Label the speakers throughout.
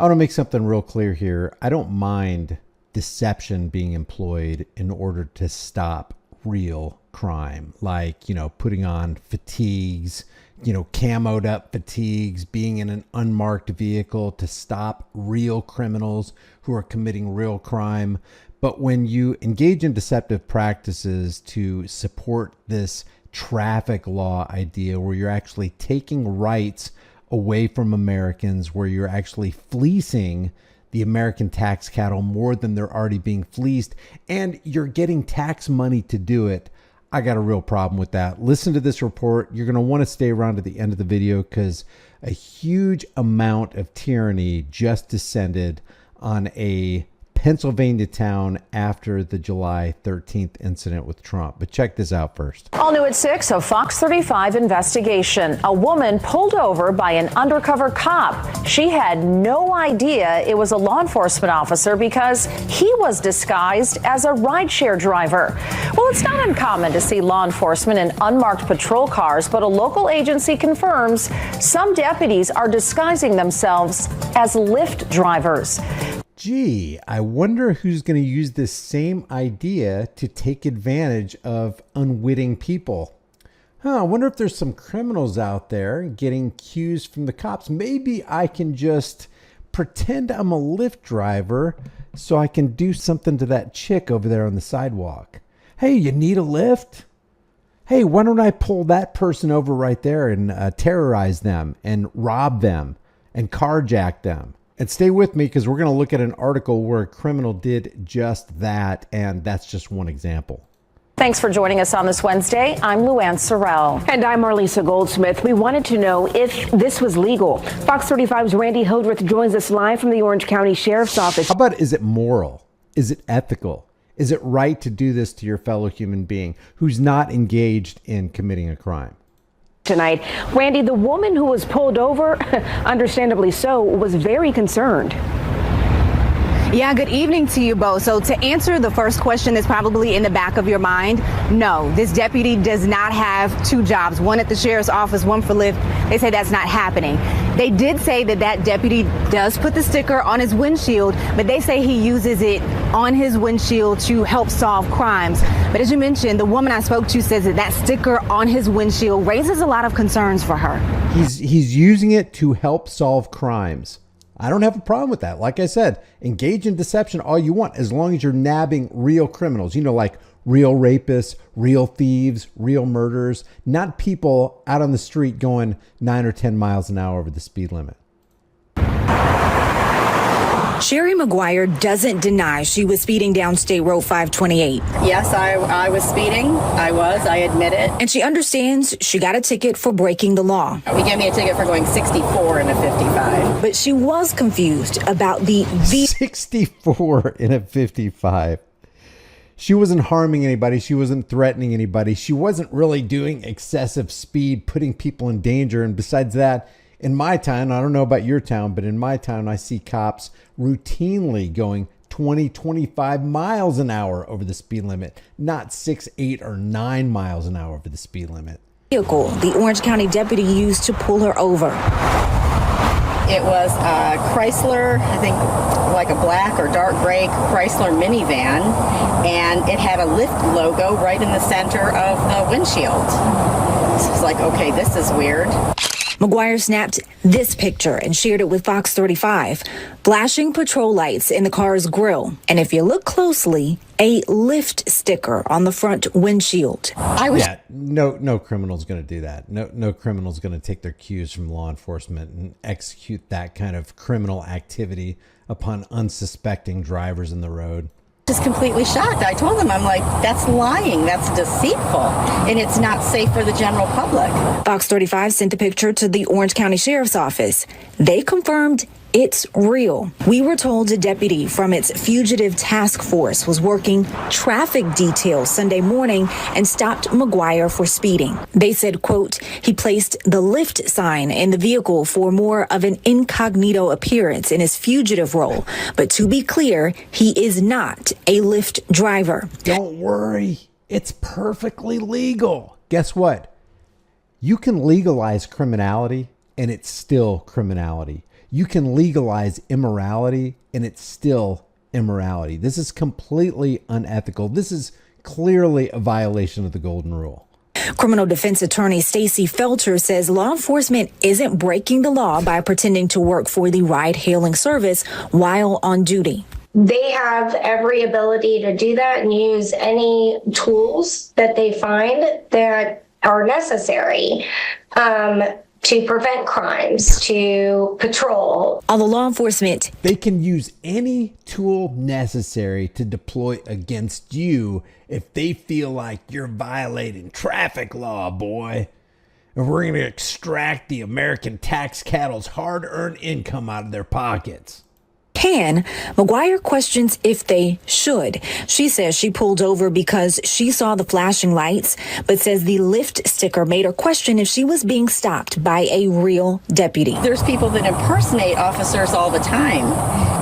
Speaker 1: I want to make something real clear here. I don't mind deception being employed in order to stop real crime, like, putting on fatigues, camoed up fatigues, being in an unmarked vehicle to stop real criminals who are committing real crime. But when you engage in deceptive practices to support this traffic law idea where you're actually taking rights away from Americans, where you're actually fleecing the American tax cattle more than they're already being fleeced, and you're getting tax money to do it, I got a real problem with that. Listen to this report. You're going to want to stay around to the end of the video because a huge amount of tyranny just descended on a Pennsylvania town after the July 13th incident with Trump. But check this out first.
Speaker 2: All new at 6, a Fox 35 investigation. A woman pulled over by an undercover cop. She had no idea it was a law enforcement officer because he was disguised as a rideshare driver. Well, it's not uncommon to see law enforcement in unmarked patrol cars, but a local agency confirms some deputies are disguising themselves as Lyft drivers.
Speaker 1: Gee, I wonder who's going to use this same idea to take advantage of unwitting people. I wonder if there's some criminals out there getting cues from the cops. Maybe I can just pretend I'm a Lyft driver so I can do something to that chick over there on the sidewalk. Hey, you need a lift? Hey, why don't I pull that person over right there and terrorize them and rob them and carjack them? And stay with me because we're going to look at an article where a criminal did just that, and that's just one example.
Speaker 2: Thanks for joining us on this Wednesday. I'm Luann Sorrell.
Speaker 3: And I'm Marlisa Goldsmith. We wanted to know if this was legal. Fox 35's Randy Hildreth joins us live from the Orange County Sheriff's Office.
Speaker 1: How about, is it moral? Is it ethical? Is it right to do this to your fellow human being who's not engaged in committing a crime?
Speaker 3: Tonight, Randy, the woman who was pulled over, understandably so, was very concerned.
Speaker 4: Yeah, good evening to you both. So to answer the first question that's probably in the back of your mind, no, this deputy does not have two jobs, one at the sheriff's office, one for Lyft. They say that's not happening. They did say that that deputy does put the sticker on his windshield, but they say he uses it on his windshield to help solve crimes. But as you mentioned, the woman I spoke to says that that sticker on his windshield raises a lot of concerns for her.
Speaker 1: He's using it to help solve crimes. I don't have a problem with that. Like I said, engage in deception all you want, as long as you're nabbing real criminals, like real rapists, real thieves, real murderers, not people out on the street going 9 or 10 miles an hour over the speed limit.
Speaker 5: Sherry McGuire doesn't deny she was speeding down State Road 528.
Speaker 6: Yes, I was speeding. I admit it.
Speaker 5: And she understands she got a ticket for breaking the law.
Speaker 6: We gave me a ticket for going 64 in a 55.
Speaker 5: But she was confused about the
Speaker 1: 64 in a 55. She wasn't harming anybody. She wasn't threatening anybody. She wasn't really doing excessive speed, putting people in danger. And besides that, in my town, I don't know about your town, but in my town, I see cops routinely going 20, 25 miles an hour over the speed limit, not 6, 8, or 9 miles an hour over the speed limit.
Speaker 5: Vehicle the Orange County deputy used to pull her over.
Speaker 6: It was a Chrysler, I think like a black or dark gray Chrysler minivan, and it had a Lyft logo right in the center of the windshield. So it's like, okay, this is weird.
Speaker 5: McGuire snapped this picture and shared it with Fox 35, flashing patrol lights in the car's grill. And if you look closely, a Lyft sticker on the front windshield.
Speaker 1: No criminal's going to do that. No criminal's going to take their cues from law enforcement and execute that kind of criminal activity upon unsuspecting drivers in the road.
Speaker 6: Just completely shocked. I told them, I'm like, that's lying, that's deceitful, and it's not safe for the general public.
Speaker 5: Fox 35 sent the picture to the Orange County Sheriff's Office. They confirmed it's real. We were told a deputy from its fugitive task force was working traffic detail Sunday morning and stopped McGuire for speeding. They said, quote, he placed the Lyft sign in the vehicle for more of an incognito appearance in his fugitive role. But to be clear, he is not a Lyft driver.
Speaker 1: Don't worry. It's perfectly legal. Guess what? You can legalize criminality and it's still criminality. You can legalize immorality and it's still immorality. This is completely unethical. This is clearly a violation of the golden rule.
Speaker 5: Criminal defense attorney Stacey Felter says law enforcement isn't breaking the law by pretending to work for the ride-hailing service while on duty.
Speaker 7: They have every ability to do that and use any tools that they find that are necessary to prevent crimes, to patrol.
Speaker 5: Although law enforcement,
Speaker 1: they can use any tool necessary to deploy against you if they feel like you're violating traffic law, boy. And we're going to extract the American tax cattle's hard-earned income out of their pockets.
Speaker 5: McGuire questions if they should. She says she pulled over because she saw the flashing lights, but says the LYFT sticker made her question if she was being stopped by a real deputy.
Speaker 6: There's people that impersonate officers all the time,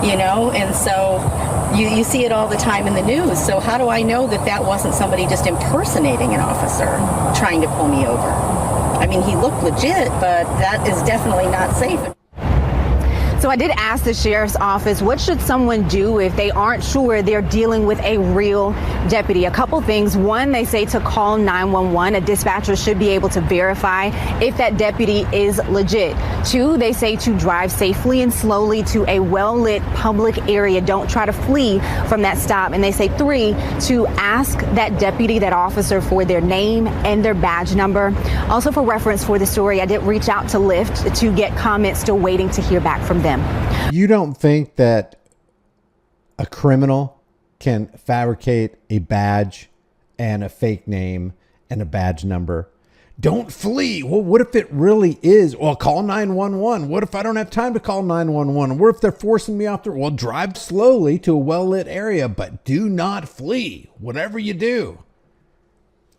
Speaker 6: and so you see it all the time in the news. So how do I know that that wasn't somebody just impersonating an officer trying to pull me over? I mean, he looked legit, but that is definitely not safe.
Speaker 4: So I did ask the sheriff's office, what should someone do if they aren't sure they're dealing with a real deputy? A couple things. One, they say to call 911. A dispatcher should be able to verify if that deputy is legit. Two, they say to drive safely and slowly to a well-lit public area. Don't try to flee from that stop. And they say three, to ask that deputy, that officer, for their name and their badge number. Also, for reference for the story, I did reach out to LYFT to get comments, still waiting to hear back from them.
Speaker 1: You don't think that a criminal can fabricate a badge and a fake name and a badge number? Don't flee. Well, what if it really is? Well, call 911. What if I don't have time to call 911? What if they're forcing me off the... Well, drive slowly to a well-lit area, but do not flee, whatever you do.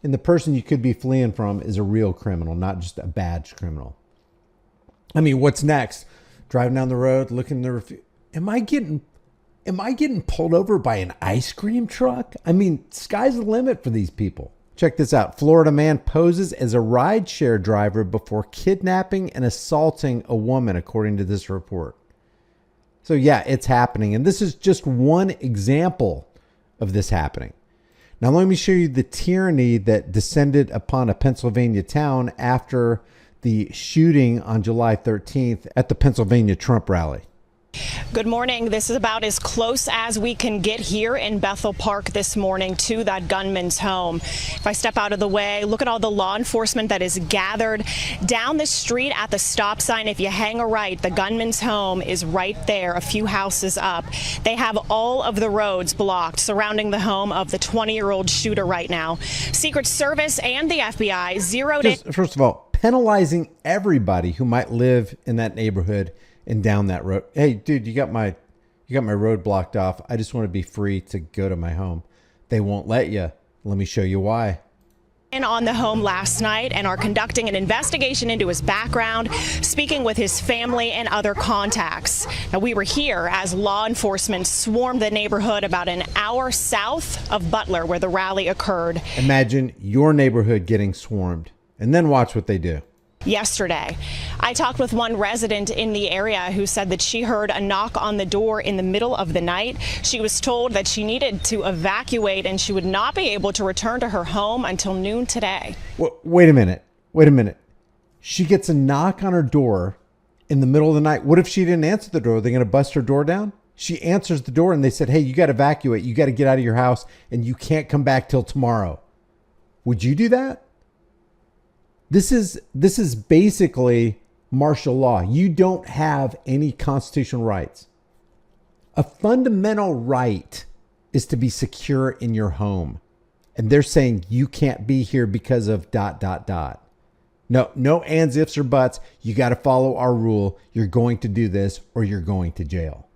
Speaker 1: And the person you could be fleeing from is a real criminal, not just a badge criminal. I mean, what's next? Driving down the road, looking in the review. Am I getting pulled over by an ice cream truck? I mean, sky's the limit for these people. Check this out. Florida man poses as a rideshare driver before kidnapping and assaulting a woman, according to this report. So yeah, it's happening. And this is just one example of this happening. Now let me show you the tyranny that descended upon a Pennsylvania town after the shooting on July 13th at the Pennsylvania Trump rally.
Speaker 8: Good morning. This is about as close as we can get here in Bethel Park this morning to that gunman's home. If I step out of the way, look at all the law enforcement that is gathered down the street at the stop sign. If you hang a right, the gunman's home is right there, a few houses up. They have all of the roads blocked surrounding the home of the 20-year-old shooter right now. Secret Service and the FBI zeroed in.
Speaker 1: First of all, penalizing everybody who might live in that neighborhood and down that road. Hey, dude, you got my road blocked off. I just want to be free to go to my home. They won't let you. Let me show you why.
Speaker 8: On the home last night and are conducting an investigation into his background, speaking with his family and other contacts. Now, we were here as law enforcement swarmed the neighborhood about an hour south of Butler, where the rally occurred.
Speaker 1: Imagine your neighborhood getting swarmed, and then watch what they do.
Speaker 8: Yesterday, I talked with one resident in the area who said that she heard a knock on the door in the middle of the night. She was told that she needed to evacuate and she would not be able to return to her home until noon today.
Speaker 1: Wait a minute. She gets a knock on her door in the middle of the night. What if she didn't answer the door? Are they going to bust her door down? She answers the door and they said, hey, you got to evacuate. You got to get out of your house and you can't come back till tomorrow. Would you do that? This is basically martial law. You don't have any constitutional rights. A fundamental right is to be secure in your home. And they're saying you can't be here because of ... No ands, ifs, or buts. You got to follow our rule. You're going to do this or you're going to jail.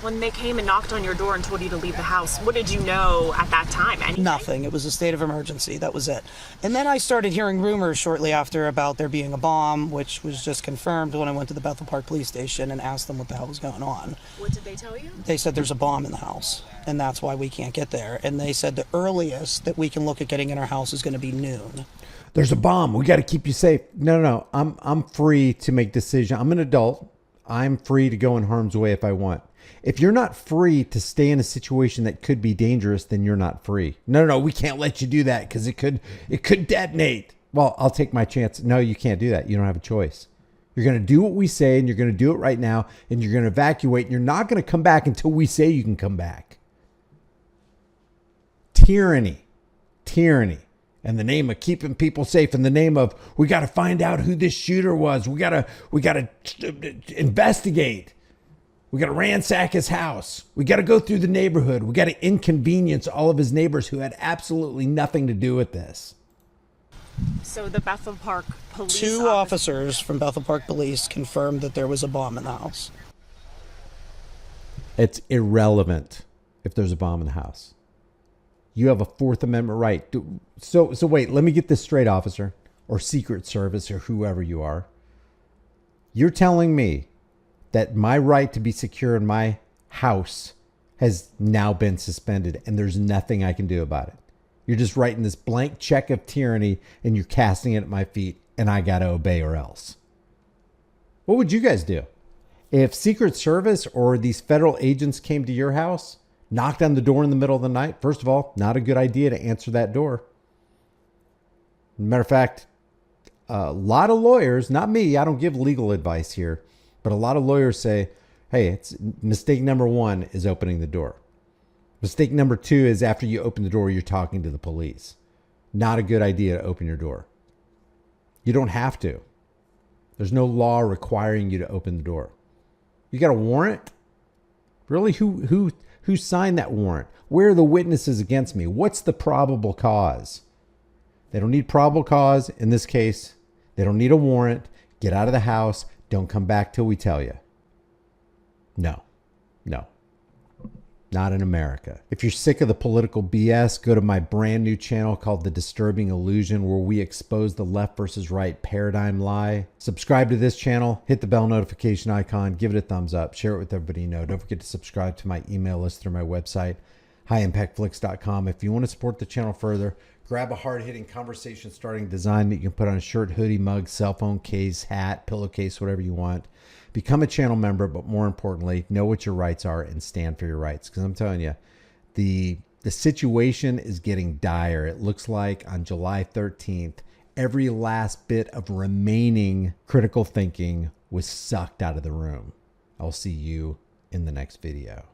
Speaker 8: When they came and knocked on your door and told you to leave the house, what did you know at that time? Anything?
Speaker 9: Nothing. It was a state of emergency. That was it. And then I started hearing rumors shortly after about there being a bomb, which was just confirmed when I went to the Bethel Park police station and asked them what the hell was going on.
Speaker 8: What did they tell you?
Speaker 9: They said there's a bomb in the house, and that's why we can't get there. And they said the earliest that we can look at getting in our house is going to be noon.
Speaker 1: There's a bomb. We got to keep you safe. No. I'm free to make decisions. I'm an adult. I'm free to go in harm's way if I want. If you're not free to stay in a situation that could be dangerous, then you're not free. No, we can't let you do that because it could detonate. Well, I'll take my chance. No, you can't do that. You don't have a choice. You're going to do what we say, and you're going to do it right now, and you're going to evacuate, and you're not going to come back until we say you can come back. Tyranny. In the name of keeping people safe, in the name of we got to find out who this shooter was. We got to investigate. We got to ransack his house. We got to go through the neighborhood. We got to inconvenience all of his neighbors who had absolutely nothing to do with this.
Speaker 8: So the Bethel Park police...
Speaker 9: Two officers from Bethel Park Police confirmed that there was a bomb in the house.
Speaker 1: It's irrelevant if there's a bomb in the house. You have a Fourth Amendment right. So wait, let me get this straight, officer, or Secret Service, or whoever you are. You're telling me that my right to be secure in my house has now been suspended and there's nothing I can do about it. You're just writing this blank check of tyranny and you're casting it at my feet and I got to obey or else. What would you guys do? If Secret Service or these federal agents came to your house, knocked on the door in the middle of the night, first of all, not a good idea to answer that door. Matter of fact, a lot of lawyers, not me, I don't give legal advice here, but a lot of lawyers say, hey, it's mistake number one is opening the door. Mistake number two is after you open the door, you're talking to the police. Not a good idea to open your door. You don't have to. There's no law requiring you to open the door. You got a warrant? Really? Who signed that warrant? Where are the witnesses against me? What's the probable cause? They don't need probable cause. In this case, they don't need a warrant. Get out of the house. Don't come back till we tell you. No. Not in America. If you're sick of the political BS, go to my brand new channel called The Disturbing Illusion, where we expose the left versus right paradigm lie. Subscribe to this channel, hit the bell notification icon, give it a thumbs up, share it with everybody you know. Don't forget to subscribe to my email list through my website, highimpactflix.com. If you want to support the channel further, grab a hard-hitting conversation-starting design that you can put on a shirt, hoodie, mug, cell phone case, hat, pillowcase, whatever you want. Become a channel member, but more importantly, know what your rights are and stand for your rights. Because I'm telling you, the situation is getting dire. It looks like on July 13th, every last bit of remaining critical thinking was sucked out of the room. I'll see you in the next video.